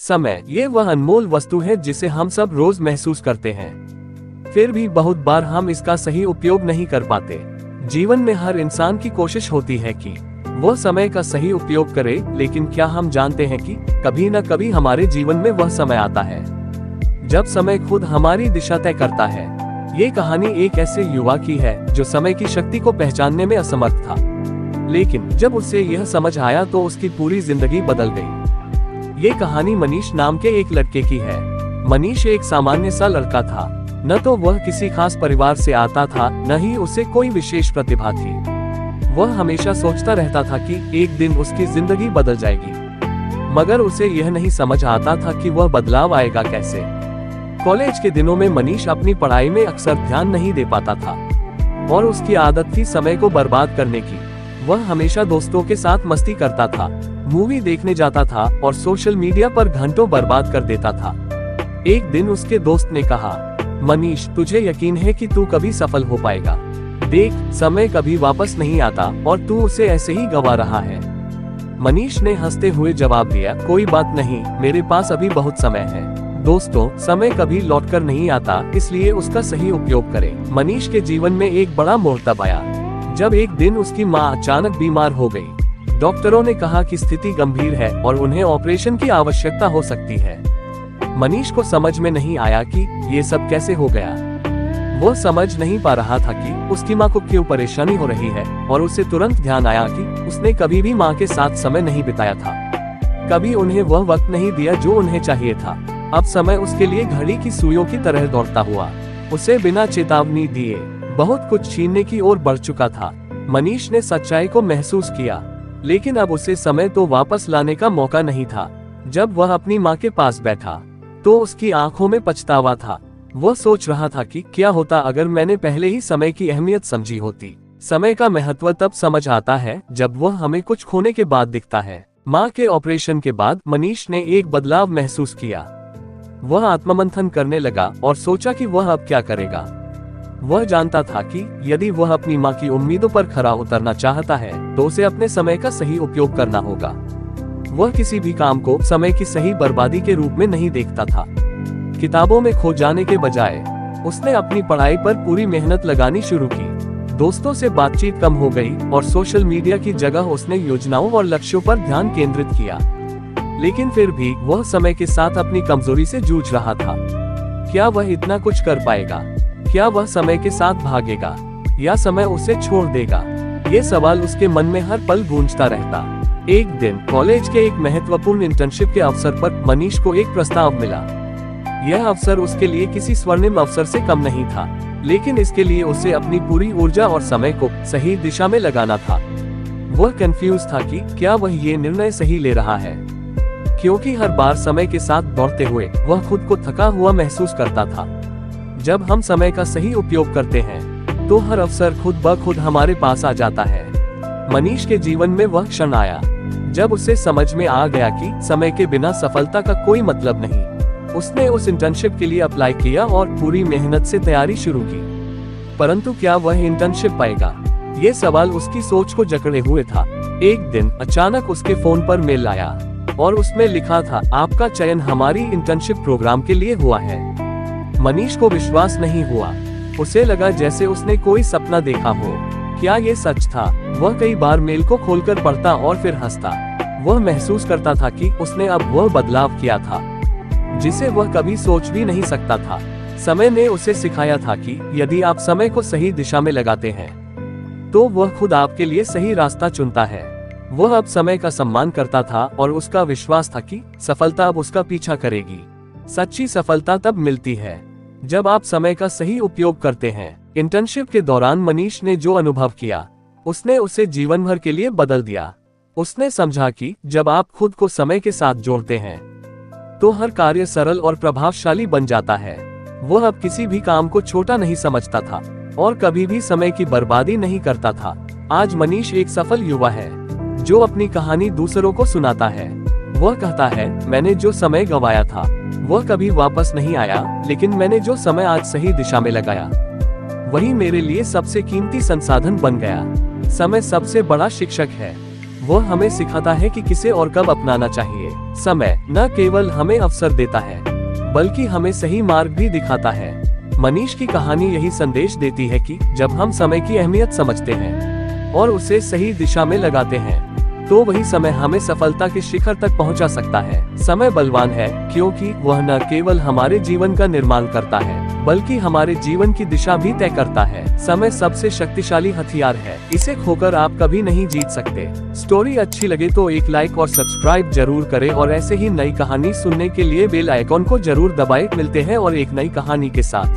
समय, ये वह अनमोल वस्तु है जिसे हम सब रोज महसूस करते हैं। फिर भी बहुत बार हम इसका सही उपयोग नहीं कर पाते। जीवन में हर इंसान की कोशिश होती है कि वह समय का सही उपयोग करे, लेकिन क्या हम जानते हैं कि कभी न कभी हमारे जीवन में वह समय आता है जब समय खुद हमारी दिशा तय करता है। ये कहानी एक ऐसे युवा की है जो समय की शक्ति को पहचानने में असमर्थ था, लेकिन जब उसे यह समझ आया तो उसकी पूरी जिंदगी बदल गई। ये कहानी मनीष नाम के एक लड़के की है। मनीष एक सामान्य सा लड़का था। न तो वह किसी खास परिवार से आता था, न ही उसे कोई विशेष प्रतिभा थी। वह हमेशा सोचता रहता था कि एक दिन उसकी जिंदगी बदल जाएगी, मगर उसे यह नहीं समझ आता था कि वह बदलाव आएगा कैसे। कॉलेज के दिनों में मनीष अपनी पढ़ाई में अक्सर ध्यान नहीं दे पाता था और उसकी आदत थी समय को बर्बाद करने की। वह हमेशा दोस्तों के साथ मस्ती करता था, मूवी देखने जाता था और सोशल मीडिया पर घंटों बर्बाद कर देता था। एक दिन उसके दोस्त ने कहा, मनीष, तुझे यकीन है कि तू कभी सफल हो पाएगा? देख, समय कभी वापस नहीं आता और तू उसे ऐसे ही गंवा रहा है। मनीष ने हंसते हुए जवाब दिया, कोई बात नहीं, मेरे पास अभी बहुत समय है। दोस्तों, समय कभी लौटकर नहीं आता, इसलिए उसका सही उपयोग करें। मनीष के जीवन में एक बड़ा मोड़ तब आया जब एक दिन उसकी मां अचानक बीमार हो गई। डॉक्टरों ने कहा कि स्थिति गंभीर है और उन्हें ऑपरेशन की आवश्यकता हो सकती है। मनीष को समझ में नहीं आया कि ये सब कैसे हो गया। वो समझ नहीं पा रहा था कि उसकी मां को क्यों परेशानी हो रही है और उसे तुरंत ध्यान आया कि उसने कभी भी मां के साथ समय नहीं बिताया था, कभी उन्हें वह वक्त नहीं दिया जो उन्हें चाहिए था। अब समय उसके लिए घड़ी की सुइयों की तरह दौड़ता हुआ उसे बिना चेतावनी दिए बहुत कुछ छीनने की ओर बढ़ चुका था। मनीष ने सच्चाई को महसूस किया, लेकिन अब उसे समय तो वापस लाने का मौका नहीं था। जब वह अपनी मां के पास बैठा तो उसकी आंखों में पछतावा था। वह सोच रहा था कि क्या होता अगर मैंने पहले ही समय की अहमियत समझी होती। समय का महत्व तब समझ आता है जब वह हमें कुछ खोने के बाद दिखता है। मां के ऑपरेशन के बाद मनीष ने एक बदलाव महसूस किया। वह आत्ममंथन करने लगा और सोचा कि वह अब क्या करेगा। वह जानता था कि यदि वह अपनी मां की उम्मीदों पर खरा उतरना चाहता है तो उसे अपने समय का सही उपयोग करना होगा। वह किसी भी काम को समय की सही बर्बादी के रूप में नहीं देखता था। किताबों में खो जाने के बजाय उसने अपनी पढ़ाई पर पूरी मेहनत लगानी शुरू की। दोस्तों से बातचीत कम हो गई और सोशल मीडिया की जगह उसने योजनाओं और लक्ष्यों पर ध्यान केंद्रित किया। लेकिन फिर भी वह समय के साथ अपनी कमजोरी से जूझ रहा था। क्या वह इतना कुछ कर पाएगा? क्या वह समय के साथ भागेगा या समय उसे छोड़ देगा? ये सवाल उसके मन में हर पल गूंजता रहता। एक दिन कॉलेज के एक महत्वपूर्ण इंटर्नशिप के अवसर पर मनीष को एक प्रस्ताव मिला। यह अवसर उसके लिए किसी स्वर्णिम अवसर से कम नहीं था, लेकिन इसके लिए उसे अपनी पूरी ऊर्जा और समय को सही दिशा में लगाना था। वह कंफ्यूज था कि क्या वह ये निर्णय सही ले रहा है, क्योंकि हर बार समय के साथ दौड़ते हुए वह खुद को थका हुआ महसूस करता था। जब हम समय का सही उपयोग करते हैं तो हर अवसर खुद ब खुद हमारे पास आ जाता है। मनीष के जीवन में वह क्षण आया जब उसे समझ में आ गया कि समय के बिना सफलता का कोई मतलब नहीं। उसने उस इंटर्नशिप के लिए अप्लाई किया और पूरी मेहनत से तैयारी शुरू की। परंतु क्या वह इंटर्नशिप पाएगा? ये सवाल उसकी सोच को जकड़े हुए था। एक दिन अचानक उसके फोन पर मेल आया और उसमें लिखा था, आपका चयन हमारी इंटर्नशिप प्रोग्राम के लिए हुआ है। मनीष को विश्वास नहीं हुआ। उसे लगा जैसे उसने कोई सपना देखा हो। क्या ये सच था? वह कई बार मेल को खोलकर पढ़ता और फिर हंसता। वह महसूस करता था कि उसने अब वह बदलाव किया था जिसे वह कभी सोच भी नहीं सकता था। समय ने उसे सिखाया था कि यदि आप समय को सही दिशा में लगाते हैं तो वह खुद आपके लिए सही रास्ता चुनता है। वह अब समय का सम्मान करता था और उसका विश्वास था कि सफलता अब उसका पीछा करेगी। सच्ची सफलता तब मिलती है जब आप समय का सही उपयोग करते हैं। इंटर्नशिप के दौरान मनीष ने जो अनुभव किया उसने उसे जीवन भर के लिए बदल दिया। उसने समझा कि जब आप खुद को समय के साथ जोड़ते हैं तो हर कार्य सरल और प्रभावशाली बन जाता है। वह अब किसी भी काम को छोटा नहीं समझता था और कभी भी समय की बर्बादी नहीं करता था। आज मनीष एक सफल युवा है जो अपनी कहानी दूसरों को सुनाता है। वह कहता है, मैंने जो समय गंवाया था वह कभी वापस नहीं आया, लेकिन मैंने जो समय आज सही दिशा में लगाया वही मेरे लिए सबसे कीमती संसाधन बन गया। समय सबसे बड़ा शिक्षक है। वो हमें सिखाता है कि किसे और कब अपनाना चाहिए। समय न केवल हमें अवसर देता है, बल्कि हमें सही मार्ग भी दिखाता है। मनीष की कहानी यही संदेश देती है कि जब हम समय की अहमियत समझते हैं और उसे सही दिशा में लगाते हैं, तो वही समय हमें सफलता के शिखर तक पहुंचा सकता है। समय बलवान है क्योंकि वह न केवल हमारे जीवन का निर्माण करता है, बल्कि हमारे जीवन की दिशा भी तय करता है। समय सबसे शक्तिशाली हथियार है, इसे खोकर आप कभी नहीं जीत सकते। स्टोरी अच्छी लगे तो एक लाइक और सब्सक्राइब जरूर करें और ऐसे ही नई कहानी सुनने के लिए बेल आइकॉन को जरूर दबाएं। मिलते हैं और एक नई कहानी के साथ।